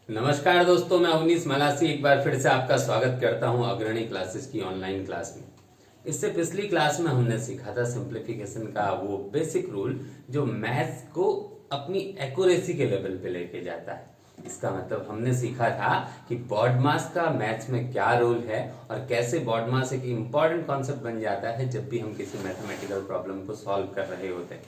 नमस्कार दोस्तों, मैं उन्नीस मलासी एक बार फिर से आपका स्वागत करता हूं अग्रणी क्लासेस की ऑनलाइन क्लास में। इससे पिछली क्लास में हमने सीखा था सिंप्लीफिकेशन का वो बेसिक रूल जो मैथ्स को अपनी एक्यूरेसी के लेवल पे लेके जाता है। इसका मतलब हमने सीखा था कि बॉडमास का मैथ्स में क्या रोल है और कैसे बॉडमास एक इम्पॉर्टेंट कॉन्सेप्ट बन जाता है जब भी हम किसी मैथमेटिकल प्रॉब्लम को सॉल्व कर रहे होते हैं।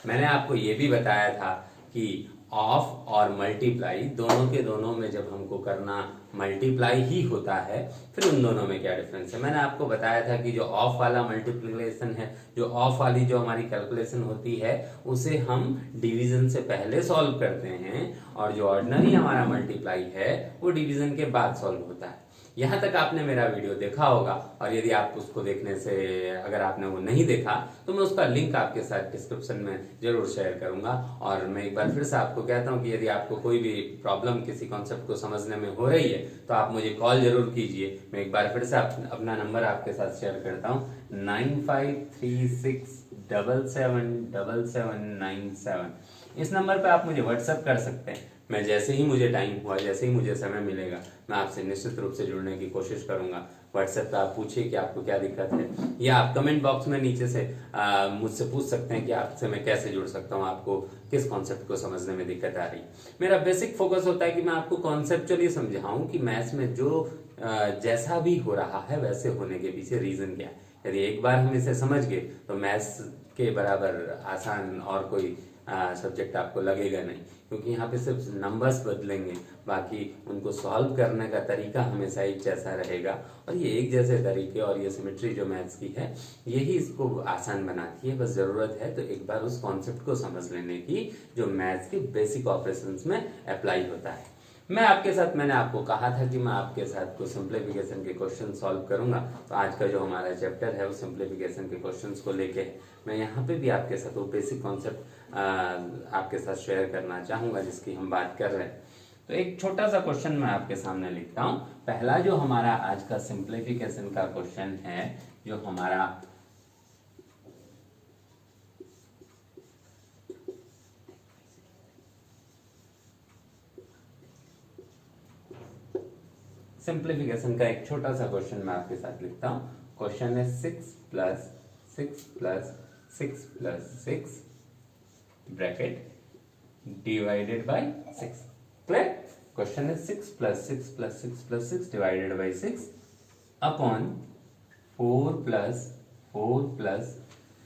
मैंने आपको ये भी बताया था कि ऑफ और मल्टीप्लाई दोनों के दोनों में जब हमको करना मल्टीप्लाई ही होता है, फिर उन दोनों में क्या डिफरेंस है। मैंने आपको बताया था कि जो ऑफ वाला मल्टीप्लिकेशन है, जो ऑफ वाली जो हमारी कैलकुलेशन होती है उसे हम डिवीजन से पहले सॉल्व करते हैं और जो ऑर्डिनरी हमारा मल्टीप्लाई है वो डिवीजन के बाद सॉल्व होता है। यहां तक आपने मेरा वीडियो देखा होगा और यदि आप उसको देखने से अगर आपने वो नहीं देखा तो मैं उसका लिंक आपके साथ डिस्क्रिप्शन में जरूर शेयर करूंगा। और मैं एक बार फिर से आपको कहता हूं कि यदि आपको कोई भी प्रॉब्लम किसी कॉन्सेप्ट को समझने में हो रही है तो आप मुझे कॉल जरूर कीजिए। मैं एक बार फिर से अपना नंबर आपके साथ शेयर करता हूँ 9536777797। इस नंबर पे आप मुझे व्हाट्सएप कर सकते हैं। मैं जैसे ही मुझे टाइम हुआ, जैसे ही मुझे समय मिलेगा, मैं आपसे निश्चित रूप से जुड़ने की कोशिश करूंगा। व्हाट्सएप पे आप पूछिए कि आपको क्या दिक्कत है, या आप कमेंट बॉक्स में नीचे से मुझसे पूछ सकते हैं कि आपसे मैं कैसे जुड़ सकता हूं, आपको किस कॉन्सेप्ट को समझने में दिक्कत आ रही। मेरा बेसिक फोकस होता है कि मैं आपको कॉन्सेप्चुअली समझाऊं कि मैथ्स में जो जैसा भी हो रहा है वैसे होने के पीछे रीजन क्या है। यदि एक बार हम इसे समझ गए तो मैथ्स के बराबर आसान और कोई सब्जेक्ट आपको लगेगा नहीं, क्योंकि यहाँ पे सिर्फ नंबर्स बदलेंगे, बाकी उनको सॉल्व करने का तरीका हमेशा एक जैसा रहेगा। और ये एक जैसे तरीके और ये सिमेट्री जो मैथ्स की है यही इसको आसान बनाती है। बस जरूरत है तो एक बार उस कॉन्सेप्ट को समझ लेने की जो मैथ्स के बेसिक ऑपरेशंस में अप्लाई होता है। मैंने आपको कहा था कि मैं आपके साथ कुछ सिंप्लीफिकेशन के क्वेश्चन सॉल्व करूंगा। तो आज का जो हमारा चैप्टर है वो सिंप्लीफिकेशन के क्वेश्चंस को लेके है। मैं यहाँ पे भी आपके साथ वो बेसिक कॉन्सेप्ट आपके साथ शेयर करना चाहूंगा जिसकी हम बात कर रहे हैं। तो एक छोटा सा क्वेश्चन मैं आपके सामने लिखता हूँ। पहला जो हमारा आज का सिंप्लीफिकेशन का क्वेश्चन है, जो हमारा सिंप्लीफिकेशन का एक छोटा सा क्वेश्चन मैं आपके साथ लिखता हूं। क्वेश्चन है 6 plus 6 plus 6 plus 6 bracket divided by 6। Clear? Question है 6 plus 6 plus 6 plus 6 divided by 6 upon 4 plus 4 plus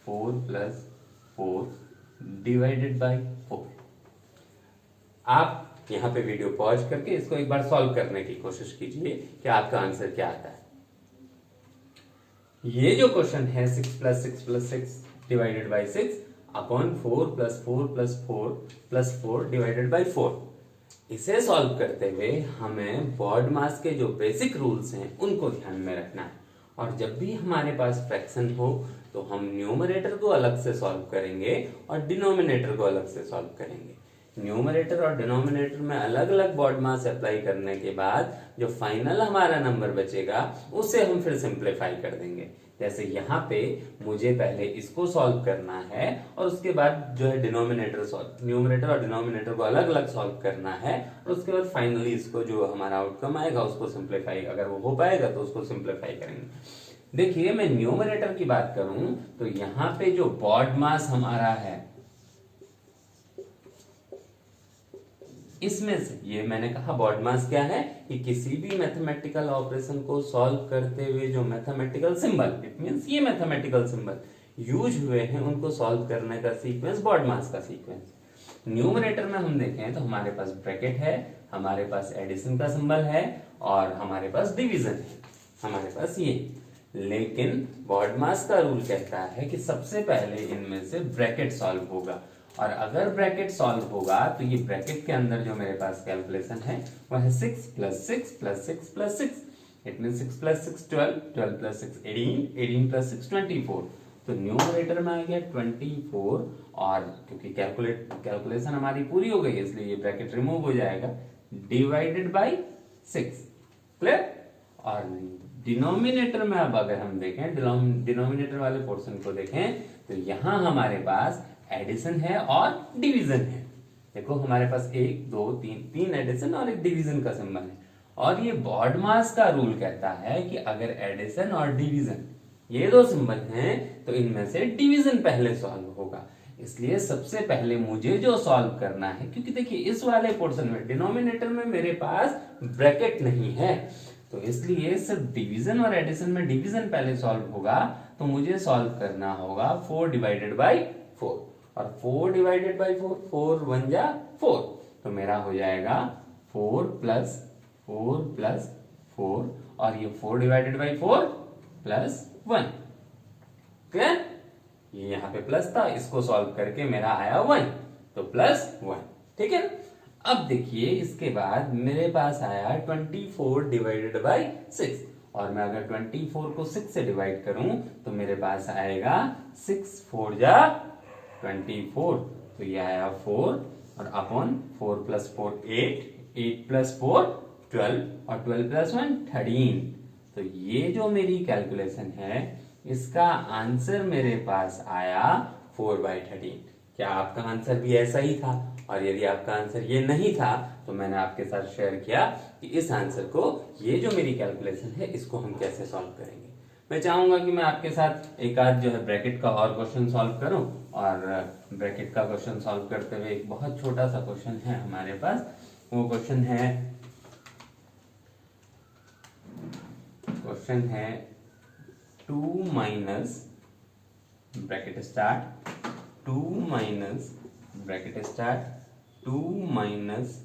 4 plus 4 divided by 4। आप यहां पे वीडियो पॉज करके इसको एक बार सॉल्व करने की कोशिश कीजिए कि आपका आंसर क्या आता है। ये जो क्वेश्चन है 6 plus 6 plus 6 divided by 6 upon 4 plus 4 plus 4 plus 4 divided by 4, इसे सॉल्व करते हुए हमें बॉडमास के जो बेसिक रूल्स हैं उनको ध्यान में रखना है। और जब भी हमारे पास फ्रैक्शन हो तो हम न्यूमरेटर को अलग से सॉल्व करेंगे और डिनोमिनेटर को अलग से सॉल्व करेंगे। न्यूमरेटर और डिनोमिनेटर में अलग अलग बॉडमास अप्लाई करने के बाद जो फाइनल हमारा नंबर बचेगा उसे हम फिर सिंप्लीफाई कर देंगे। जैसे यहाँ पे मुझे पहले इसको सॉल्व करना है और उसके बाद जो है न्यूमरेटर और डिनोमिनेटर को अलग अलग सॉल्व करना है और उसके बाद फाइनली इसको जो हमारा आउटकम आएगा उसको सिंप्लीफाई, अगर वो हो पाएगा तो उसको सिंप्लीफाई करेंगे। देखिए, मैं न्यूमरेटर की बात करूं तो यहाँ पे जो बॉडमास हमारा है इसमें से, ये मैंने कहा बॉडमास क्या है कि किसी भी मैथमेटिकल ऑपरेशन को सॉल्व करते हुए जो मैथमेटिकल सिंबल, इट मींस ये मैथमेटिकल सिंबल यूज हुए हैं उनको सॉल्व करने का सीक्वेंस बॉडमास का सीक्वेंस। न्यूमरेटर में हम देखें तो हमारे पास ब्रैकेट है, हमारे पास एडिशन का सिंबल है और हमारे पास डिवीजन है, हमारे पास ये। लेकिन बॉडमास का रूल कहता है कि सबसे पहले इनमें से ब्रैकेट सॉल्व होगा, और अगर ब्रैकेट सॉल्व होगा तो ये ब्रैकेट के अंदर जो मेरे पास कैलकुलेशन है वह है 6 plus 6 plus 6 plus 6। It mean 6 plus 6 12, 12 plus 6 18, 18 plus 6 24। तो न्यूमरेटर में आ गया 24, और क्योंकि कैलकुलेशन हमारी पूरी हो गई इसलिए ये ब्रैकेट रिमूव हो जाएगा, डिवाइडेड बाई 6। क्लियर? और डिनोमिनेटर में अब अगर हम देखें, डिनोमिनेटर वाले पोर्शन को देखें तो यहां हमारे पास एडिशन है और डिवीजन है। देखो हमारे पास 1 2 3 तीन एडिशन और एक डिवीजन का सिंबल है, और ये बॉडमास का रूल कहता है कि अगर एडिशन और डिवीजन ये दो सिंबल हैं तो इनमें से डिवीजन पहले सॉल्व होगा। इसलिए सबसे पहले मुझे जो सॉल्व करना है, क्योंकि देखिए इस वाले पोर्शन में डिनोमिनेटर में मेरे पास ब्रैकेट नहीं है, तो इसलिए सिर्फ डिवीजन और एडिशन में डिवीजन पहले सॉल्व होगा। तो मुझे सॉल्व करना होगा 4 डिवाइडेड बाई 4, और 4 डिवाइडेड बाई 4, 4 1 जा 4, तो मेरा हो जाएगा 4 प्लस 4 प्लस 4, और ये 4 डिवाइडेड बाई 4 प्लस 1। क्लियर? ये यहाँ पे प्लस था, इसको सॉल्व करके मेरा आया 1, तो प्लस 1। ठीक है, अब देखिए इसके बाद मेरे पास आया 24 डिवाइडेड बाई 6, और मैं अगर 24 को 6 से डिवाइड करूं तो मेरे पास आएगा 6 4 जा 24, तो ये आया 4, और अपॉन 4 प्लस 4 8, 8 प्लस 4 12, और 12 प्लस 1 13। तो ये जो मेरी कैलकुलेशन है इसका आंसर मेरे पास आया 4/13। क्या आपका आंसर भी ऐसा ही था? और यदि आपका आंसर ये नहीं था तो मैंने आपके साथ शेयर किया कि इस आंसर को, ये जो मेरी कैलकुलेशन है, इसको हम कैसे सॉल्व करेंगे। मैं चाहूंगा कि मैं आपके साथ एक आध जो है ब्रैकेट का और क्वेश्चन सॉल्व करूं, और ब्रैकेट का क्वेश्चन सॉल्व करते हुए एक बहुत छोटा सा क्वेश्चन है हमारे पास। वो क्वेश्चन है 2 minus bracket start 2 minus bracket start 2 minus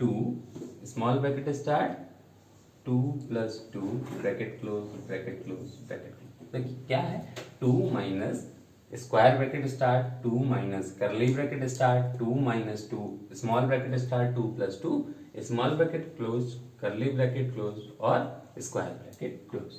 2 small bracket start 2 plus 2 bracket close bracket close bracket close. देखिए क्या है, 2 minus square bracket start 2 minus करली bracket start 2 minus 2 small bracket start 2 plus 2 small bracket close करली bracket close और square bracket close.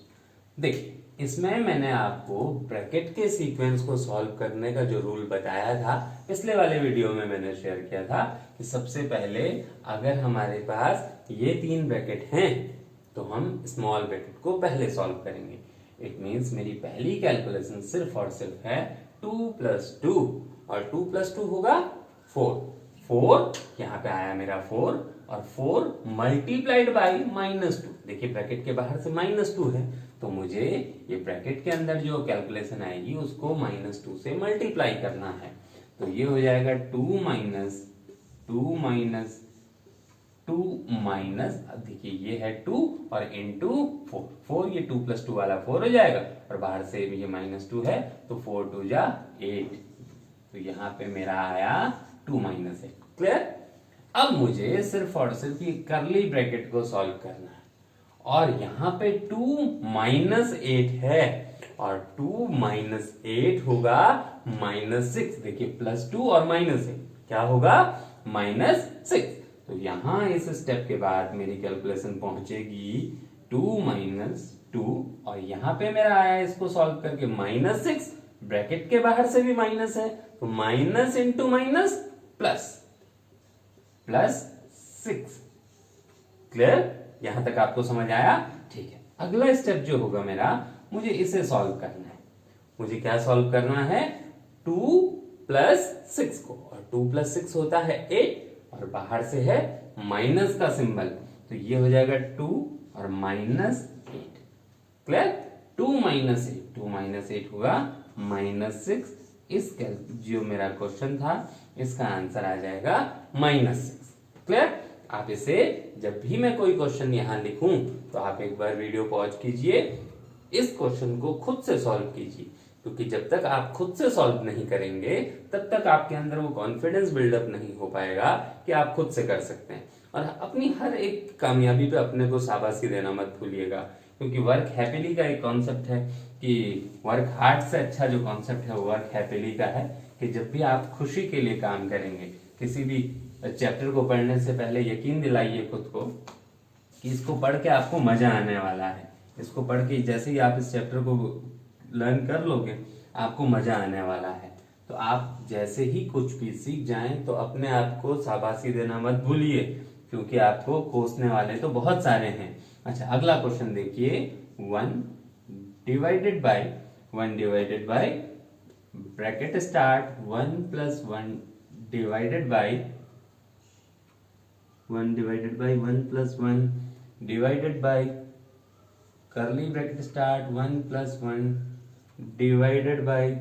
देखिए इसमें मैंने आपको ब्रैकेट के सीक्वेंस को सॉल्व करने का जो रूल बताया था, पिछले वाले वीडियो में मैंने शेयर किया था कि सबसे पहले अगर हमारे पास ये 3 ब्रैकेट हैं तो हम स्मॉल ब्रैकेट को पहले सॉल्व करेंगे। इट मींस मेरी पहली कैलकुलेशन सिर्फ और सिर्फ है 2 प्लस 2, और 2 प्लस 2 होगा 4 यहाँ पे आया मेरा 4, और 4 मल्टीप्लाइड बाई -2। देखिए ब्रैकेट के बाहर से -2 है, तो मुझे ये ब्रैकेट के अंदर जो कैलकुलेशन आएगी उसको -2 से मल्टीप्लाई करना है। तो ये हो जाएगा 2 माइनस अब देखिए ये है 2 और इंटू 4, ये 2 प्लस 2 वाला 4 हो जाएगा, और बाहर से ये -2 है तो 4 2 जा 8, तो यहाँ पे मेरा आया 2 माइनस 8। क्लियर? अब मुझे सिर्फ और सिर्फ ये करली ब्रैकेट को सॉल्व करना है, और यहाँ पे 2 माइनस 8 है, और 2 माइनस 8 होगा -6। देखिए +2 और -8 क्या होगा, -6। तो यहां इस स्टेप के बाद मेरी कैलकुलेशन पहुंचेगी 2 माइनस 2, और यहां पे मेरा आया इसको सॉल्व करके -6, ब्रैकेट के बाहर से भी माइनस है तो minus into minus plus 6। Clear? यहां तक आपको समझ आया? ठीक है, अगला स्टेप जो होगा मेरा, मुझे इसे सॉल्व करना है। मुझे क्या सॉल्व करना है, 2 प्लस 6 को, और 2 प्लस 6 होता है 8, और बाहर से है माइनस का सिंबल, तो ये हो जाएगा 2 और -8। क्लियर? 2 माइनस 8 होगा -6। इस जो मेरा क्वेश्चन था इसका आंसर आ जाएगा -6। क्लियर? आप इसे जब भी मैं कोई क्वेश्चन यहां लिखूं तो आप एक बार वीडियो पॉज कीजिए, इस क्वेश्चन को खुद से सॉल्व कीजिए, क्योंकि जब तक आप खुद से सॉल्व नहीं करेंगे तब तक आपके अंदर वो कॉन्फिडेंस बिल्डअप नहीं हो पाएगा कि आप खुद से कर सकते हैं। और अपनी हर एक कामयाबी पे अपने को शाबाशी देना मत भूलिएगा, क्योंकि वर्क हैप्पीली का एक कॉन्सेप्ट है कि वर्क हार्ड से अच्छा जो कॉन्सेप्ट है वो वर्क हैप्पीली का है, कि जब भी आप खुशी के लिए काम करेंगे, किसी भी चैप्टर को पढ़ने से पहले यकीन दिलाइए खुद को कि इसको पढ़ के आपको मजा आने वाला है। इसको पढ़ के जैसे ही आप इस चैप्टर को लर्न कर लोगे आपको मजा आने वाला है। तो आप जैसे ही कुछ भी सीख जाएं तो अपने आप को शाबाशी देना मत भूलिए, क्योंकि आपको कोसने वाले तो बहुत सारे हैं। अच्छा, अगला क्वेश्चन देखिए, 1 divided by bracket start 1 plus 1 divided by 1 divided by 1 plus 1 divided by करली bracket start 1 plus 1 divided by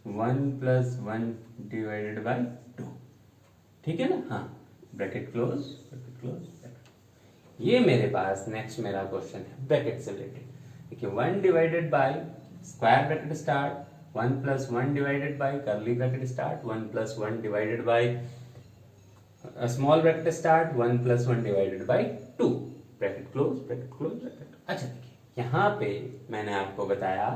1 plus 1 divided by 2। ठीक है ना? हाँ, ब्रैकेट क्लोज, ब्रैकेट क्लोज। ये मेरे पास नेक्स्ट मेरा क्वेश्चन है ब्रैकेट से रिलेटेड। देखिए 1 divided by square bracket start 1 plus 1 divided by करली bracket start 1 plus 1 divided by small bracket start 1 plus 1 divided by 2 bracket close, bracket close, bracket. अच्छा देखिए यहाँ पे मैंने आपको बताया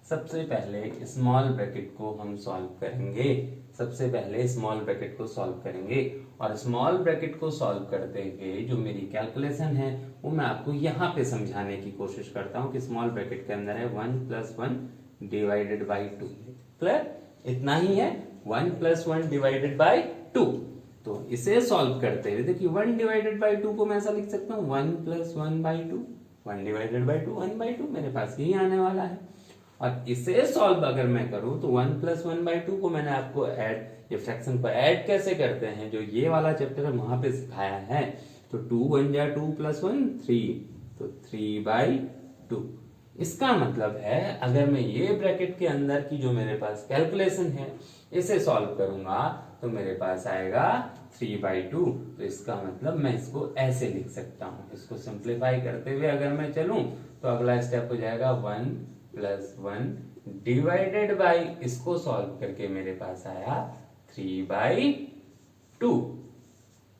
सबसे पहले स्मॉल ब्रैकेट को हम सॉल्व करेंगे, सबसे पहले स्मॉल ब्रैकेट को सॉल्व करेंगे और स्मॉल ब्रैकेट को सॉल्व करते हुए जो मेरी कैलकुलेशन है वो मैं आपको यहाँ पे समझाने की कोशिश करता हूँ कि स्मॉल ब्रैकेट के अंदर है 1 प्लस 1 डिवाइडेड बाई 2। क्लियर? इतना ही है, 1 प्लस 1 डिवाइडेड बाई 2। तो इसे सॉल्व करते हुए देखिए 1 डिवाइडेड बाई 2 को मैं ऐसा लिख सकता हूँ 1 plus 1 by 2, 1 divided by 2 1 by 2 मेरे पास यही आने वाला है। और इसे सॉल्व अगर मैं करूं तो 1 प्लस 1 बाई 2 को मैंने आपको ऐड, ये फ्रैक्शन को ऐड कैसे करते हैं जो ये वाला चैप्टर है वहां पे सिखाया है। तो 2 1 जा 2 प्लस 1 3, तो 3 बाई 2। इसका मतलब है अगर मैं ये ब्रैकेट के अंदर की जो मेरे पास कैलकुलेशन है इसे सॉल्व करूंगा तो मेरे पास आएगा 3 बाई 2। तो इसका मतलब मैं इसको ऐसे लिख सकता हूं। इसको सिंप्लीफाई करते हुए अगर मैं चलूं तो अगला स्टेप हो जाएगा 1 प्लस 1 डिवाइडेड बाई, इसको सॉल्व करके मेरे पास आया 3 बाई 2।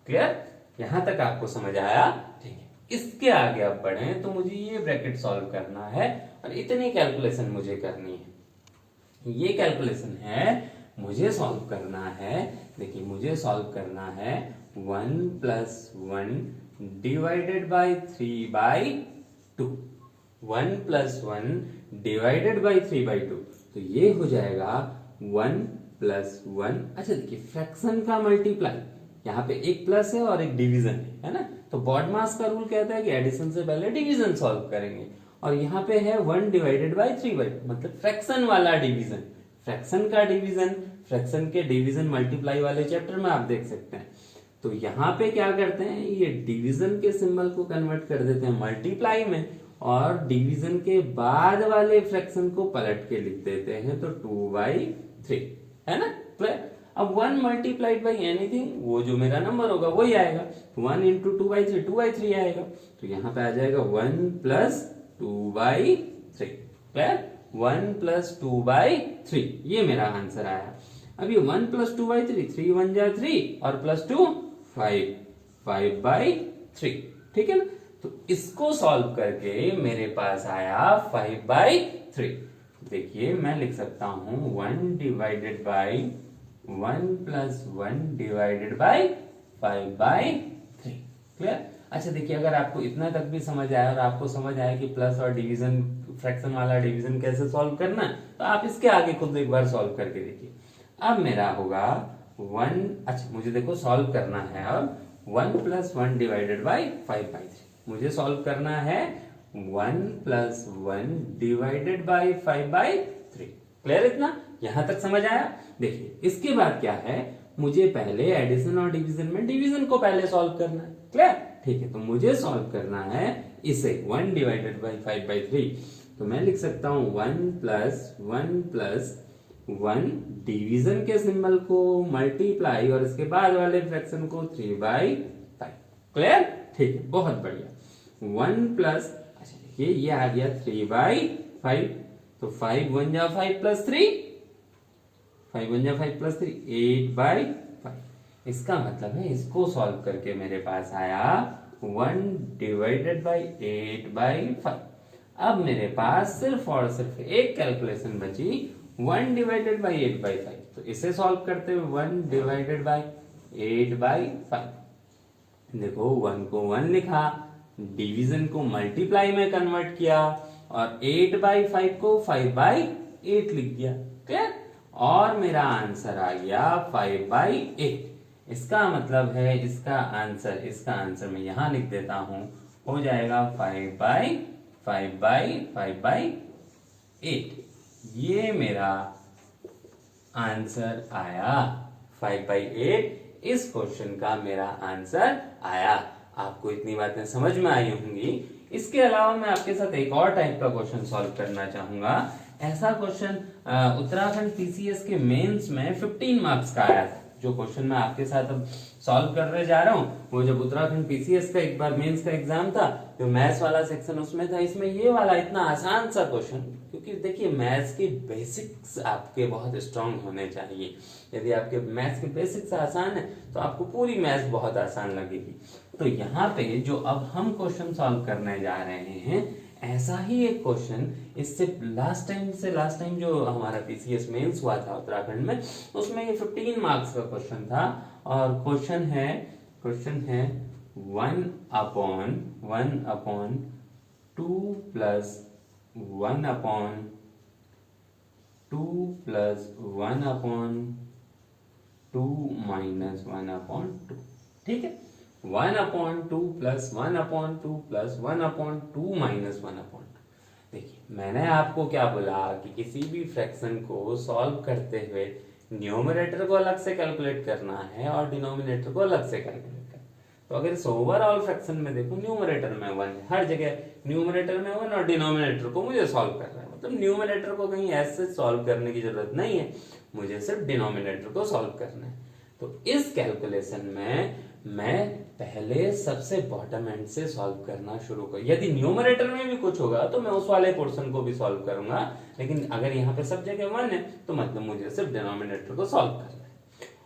क्लियर? यहां तक आपको समझ आया? ठीक है, इसके आगे अब बढ़े तो मुझे ये ब्रैकेट सॉल्व करना है और इतनी कैलकुलेशन मुझे करनी है। ये कैलकुलेशन है मुझे सॉल्व करना है। देखिए मुझे सॉल्व करना है 1 plus 1 divided by 3 by 2, 1 plus 1 divided by 3 by 2। तो ये हो जाएगा 1 प्लस 1। अच्छा देखिए फ्रैक्शन का मल्टीप्लाई, यहाँ पे एक प्लस है और एक डिवीजन है ना? तो बॉडमास का रूल कहता है कि एडिशन से पहले डिवीजन सॉल्व करेंगे और यहाँ पे है 1 डिवाइडेड बाई 3 बाई 2 मतलब फ्रैक्शन वाला डिवीजन, फ्रैक्शन का डिवीजन, फ्रैक्शन के डिवीजन मल्टीप्लाई वाले चैप्टर में आप देख सकते हैं। तो यहाँ पे क्या करते हैं, ये डिवीजन के सिंबल को कन्वर्ट कर देते हैं मल्टीप्लाई में और डिवीजन के बाद वाले फ्रैक्शन को पलट के लिख देते हैं। तो 2 बाई 3 है ना? अब 1 मल्टीप्लाइड बाई एनीथिंग, वो जो मेरा नंबर होगा वही आएगा। 1 इंटू 2 बाई 3 2 बाई 3 आएगा। तो यहाँ पे आ जाएगा 1 plus 2 by 3। Clear? 1 plus 2 by 3 ये मेरा आंसर आया। अब ये 1 प्लस 2 बाई 3, 3 1 जा 3 और प्लस 2 5, 5 बाई 3। ठीक है ना? तो इसको सॉल्व करके मेरे पास आया 5 बाई 3। देखिए मैं लिख सकता हूं 1 divided by 1 plus 1 divided by 5 by 3। Clear? अच्छा देखिए अगर आपको इतना तक भी समझ आया और आपको समझ आया कि प्लस और डिवीजन, फ्रैक्शन वाला डिवीजन कैसे सॉल्व करना है तो आप इसके आगे खुद एक बार सॉल्व करके देखिए। अब मेरा होगा 1, अच्छा मुझे देखो सॉल्व करना है अब 1 प्लस 1 डिवाइडेड बाई 5 बाई 3। मुझे सॉल्व करना है 1 plus 1 divided by 5 by 3। Clear? इतना यहां तक समझ आया? देखिए इसके बाद क्या है, मुझे पहले एडिशन और डिवीजन में डिवीजन को पहले सॉल्व करना है। क्लियर? ठीक है, तो मुझे सॉल्व करना है इसे 1 डिवाइडेड बाई 5 बाई 3। तो मैं लिख सकता हूं 1 प्लस 1 डिवीजन के सिंबल को मल्टीप्लाई और इसके बाद वाले फ्रैक्शन को 3 बाई 5। क्लियर? ठीक है, बहुत बढ़िया। 1 प्लस, अच्छा देखिए ये आ गया 3 बाई 5। तो 5 1 जा 5 प्लस 3, 5 1 जा 5 प्लस 3, 8 बाई 5। इसका मतलब है इसको सॉल्व करके मेरे पास आया 1 डिवाइडेड बाई 8 बाई 5। अब मेरे पास सिर्फ और सिर्फ एक कैलकुलेशन बची 1 डिवाइडेड बाई 8 बाई 5। तो इसे सॉल्व करते हुए 1 डिवाइडेड बाई 8 बाई 5। देखो 1 को 1 लिखा, डिवीजन को मल्टीप्लाई में कन्वर्ट किया और 8 बाई 5 को 5 बाई 8 लिख दिया। क्लियर? और मेरा आंसर आ गया 5 बाई 8। इसका मतलब है इसका आंसर मैं यहां लिख देता हूं, हो जाएगा 5 बाई 5 बाई 8। ये मेरा आंसर आया 5/8 इस क्वेश्चन का मेरा आंसर आया। आपको इतनी बातें समझ में आई होंगी। इसके अलावा मैं आपके साथ एक और टाइप का क्वेश्चन सॉल्व करना चाहूंगा। ऐसा क्वेश्चन उत्तराखंड पीसीएस के मेंस में 15 मार्क्स का आया था। जो क्वेश्चन मैं आपके साथ अब सॉल्व करने जा रहा हूँ वो जब उत्तराखंड पीसीएस का एक बार मेंस का एग्जाम था, जो मैथ्स वाला सेक्शन उसमें था, इसमें ये वाला इतना आसान सा क्वेश्चन, क्योंकि देखिए मैथ्स के बेसिक्स आपके बहुत स्ट्रांग होने चाहिए। यदि आपके मैथ्स के बेसिक्स आसान है तो आपको पूरी मैथ्स बहुत आसान लगेगी। तो यहाँ पे जो अब हम क्वेश्चन सॉल्व करने जा रहे हैं, ऐसा ही एक क्वेश्चन इससे लास्ट टाइम जो हमारा पीसीएस मेंस हुआ था उत्तराखंड में, उसमें ये 15 मार्क्स का क्वेश्चन था। और क्वेश्चन है 1/2 प्लस 1/2 प्लस 1/2 माइनस 1/2। ठीक है, 1/2 प्लस 1/2 प्लस 1/2 माइनस 1/2। देखिए मैंने आपको क्या बोला कि किसी भी फ्रैक्शन को सॉल्व करते हुए न्यूमरेटर को अलग से कैलकुलेट करना है और डिनोमिनेटर को अलग से कैलकुलेट करना। तो अगर इस ओवरऑल फ्रैक्शन में देखो, न्यूमरेटर में 1 है, हर जगह न्यूमरेटर में 1 और डिनोमिनेटर को मुझे सॉल्व करना है। मतलब न्यूमरेटर को कहीं ऐसे सॉल्व करने की जरूरत नहीं है, मुझे सिर्फ डिनोमिनेटर को सॉल्व करना है। तो इस कैलकुलेशन में मैं पहले सबसे बॉटम एंड से सॉल्व करना शुरू कर। यदि न्यूमरेटर में भी कुछ होगा तो मैं उस वाले पोर्शन को भी सॉल्व करूंगा, लेकिन अगर यहाँ पे सब जगह 1 है तो मतलब मुझे सिर्फ डिनोमिनेटर को सॉल्व करना है।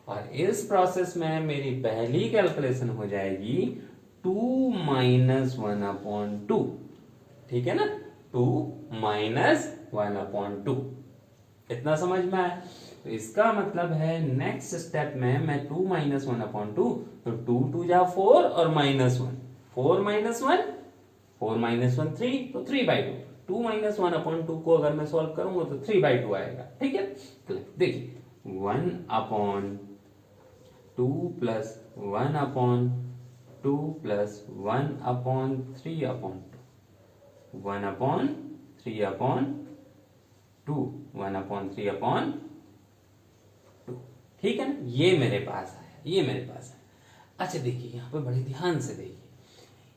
और इस प्रोसेस में मेरी पहली कैलकुलेशन हो जाएगी 2 माइनस 1/2। ठीक है ना, 2 माइनस 1/2। इतना समझ में आया? तो इसका मतलब है नेक्स्ट स्टेप में मैं 2 माइनस 1/2, तो 2 2 जा 4 और -1, 4 माइनस 1 4 माइनस 1 3, तो 3/2। 2 माइनस 1/2 को अगर मैं सॉल्व करूंगा तो 3/2 आएगा। ठीक है, देखिए 1/2 प्लस 1/2 प्लस 1/3/2, 1/3/2। ठीक है ना, ये मेरे पास आया। अच्छा देखिए यहाँ पे बड़े ध्यान से देखिए,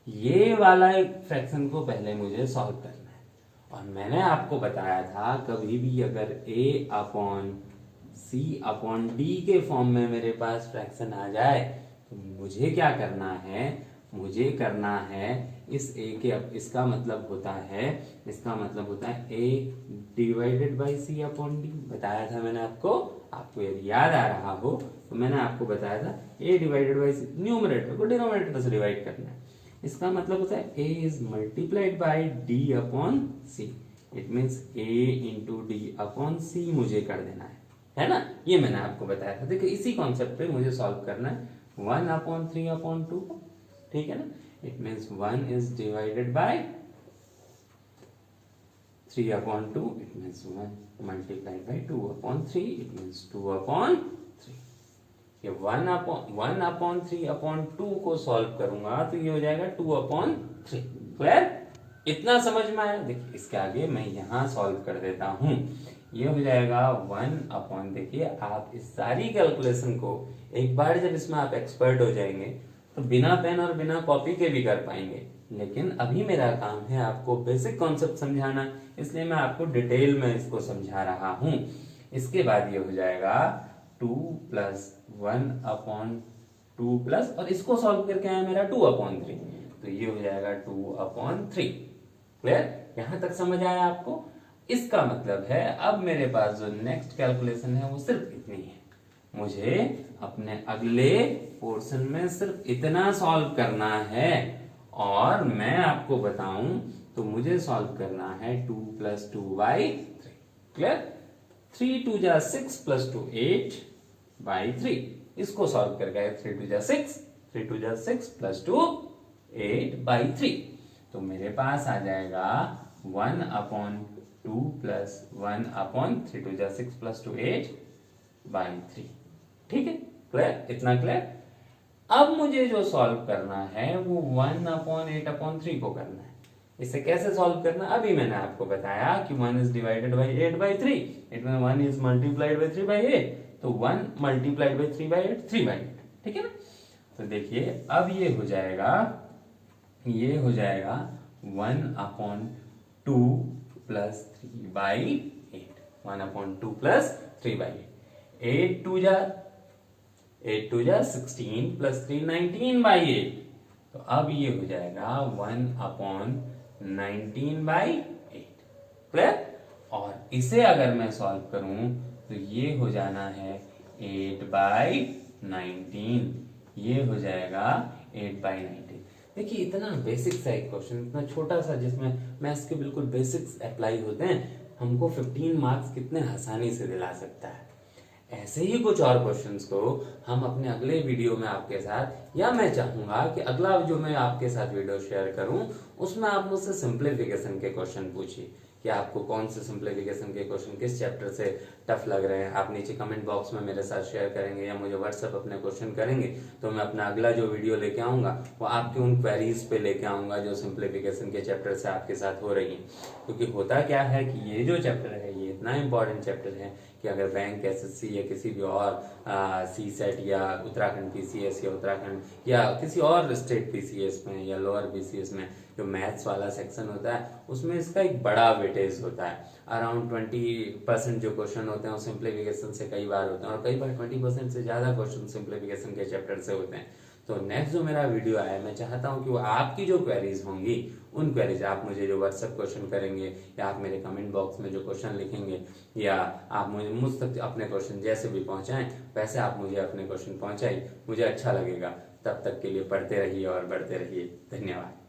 ये वाला एक फ्रैक्शन को पहले मुझे सॉल्व करना है। और मैंने आपको बताया था कभी भी अगर a/c/d के फॉर्म में मेरे पास फ्रैक्शन आ जाए तो मुझे क्या करना है, इस a के, अब इसका मतलब होता है a डिवाइडेड बाई c/d। बताया था मैंने आपको यदि याद आ रहा हो तो मैंने आपको बताया था a divided by c, numerator को डिनोमिनेटर से डिवाइड करना है। इसका मतलब होता है a is multiplied by d/c। It means a into d/c मुझे कर देना है ना। ये मैंने आपको बताया था। देखिए इसी कॉन्सेप्ट पे मुझे सॉल्व करना है 1/3/2 को। ठीक है ना, it means 1 is divided by 3/2, it means 1 multiplied by 2/3, it means 2/3। ये 1/3/2 को सॉल्व करूंगा तो ये हो जाएगा 2/3। क्लियर? इतना समझ में आया? देखिए इसके आगे मैं यहाँ सॉल्व कर देता हूँ। ये हो जाएगा 1/, देखिए आप इस सारी कैलकुलेशन को एक बार जब इसमें आप एक्सपर्ट हो जाएंगे तो बिना पेन और बिना कॉपी के भी कर पाएंगे। लेकिन अभी मेरा काम है आपको बेसिक कॉन्सेप्ट समझाना, इसलिए मैं आपको डिटेल में इसको समझा रहा हूं। इसके बाद ये हो जाएगा 2 प्लस 1/2 प्लस, और इसको सॉल्व करके आया मेरा 2/3, तो ये हो जाएगा 2/3। क्लियर? यहां तक समझ आया आपको? इसका मतलब है अब मेरे पास जो नेक्स्ट कैलकुलेशन है वो सिर्फ इतनी है। मुझे अपने अगले पोर्शन में सिर्फ इतना सॉल्व करना है, और मैं आपको बताऊं तो मुझे सॉल्व करना है 2 प्लस 2/3। क्लियर? 3 2 जा 6 प्लस 2 8/3। इसको सॉल्व करके आए 3 2 जा 6, 3 2 जा 6 प्लस 2 8/3। तो मेरे पास आ जाएगा 1/2 प्लस 1/3 2 जा 6 प्लस 2 8/3। ठीक है, क्लियर? इतना क्लियर? अब मुझे जो सॉल्व करना है वो 1/8/3 को करना है। इसे कैसे सॉल्व करना, अभी मैंने आपको बताया कि 1 is divided by 8/3, it mean 1 is multiplied by 3/8, तो 1 मल्टीप्लाइड बाई 3/8 3/8, ठीक है ना। तो देखिए अब ये हो जाएगा 1/2 प्लस 3/8, 1/2 प्लस 3/8, 8 2 जा 16 प्लस 3 19/8। तो अब ये हो जाएगा 1/19/8, क्लियर। और इसे अगर मैं सॉल्व करूं तो ये हो जाना है 8/19, ये हो जाएगा 8/19। देखिए इतना बेसिक सा एक क्वेश्चन, इतना छोटा सा, जिसमें मैथ्स के बिल्कुल बेसिक्स अप्लाई होते हैं, हमको 15 मार्क्स कितने आसानी से दिला सकता है। ऐसे ही कुछ और क्वेश्चंस को हम अपने अगले वीडियो में आपके साथ, या मैं चाहूंगा कि अगला जो मैं आपके साथ वीडियो शेयर करूं उसमें आप मुझसे सिंप्लीफिकेशन के क्वेश्चन पूछिए कि आपको कौन से सिंप्लीफिकेशन के क्वेश्चन किस चैप्टर से टफ लग रहे हैं। आप नीचे कमेंट बॉक्स में मेरे साथ शेयर करेंगे या मुझे व्हाट्सएप अपने क्वेश्चन करेंगे, तो मैं अपना अगला जो वीडियो लेके आऊंगा वो आपके उन क्वेरीज पे लेके आऊंगा जो सिंप्लीफिकेशन के चैप्टर से आपके साथ हो रही है। क्योंकि होता क्या है कि ये जो चैप्टर है ये इतना इंपॉर्टेंट चैप्टर है कि अगर बैंक, एसएससी या किसी भी और सीसेट या उत्तराखंड पीसीएस या उत्तराखंड या किसी और स्टेट पीसीएस में या लोअर पीसीएस में जो मैथ्स वाला सेक्शन होता है उसमें इसका एक बड़ा वेटेज होता है। अराउंड 20% जो क्वेश्चन होते हैं वो सिंप्लीफिकेशन से कई बार होते हैं, और कई बार 20% से ज्यादा क्वेश्चन सिंप्लीफिकेशन के चैप्टर से होते हैं। तो नेक्स्ट जो मेरा वीडियो है, मैं चाहता हूं कि वो आपकी जो क्वेरीज होंगी उन क्वेरीज आप मुझे जो व्हाट्सएप क्वेश्चन करेंगे या आप मेरे कमेंट बॉक्स में जो क्वेश्चन लिखेंगे या आप मुझ तक अपने क्वेश्चन जैसे भी पहुंचाएं वैसे आप मुझे अपने क्वेश्चन पहुंचाइए, मुझे अच्छा लगेगा। तब तक के लिए पढ़ते रहिए और बढ़ते रहिए। धन्यवाद।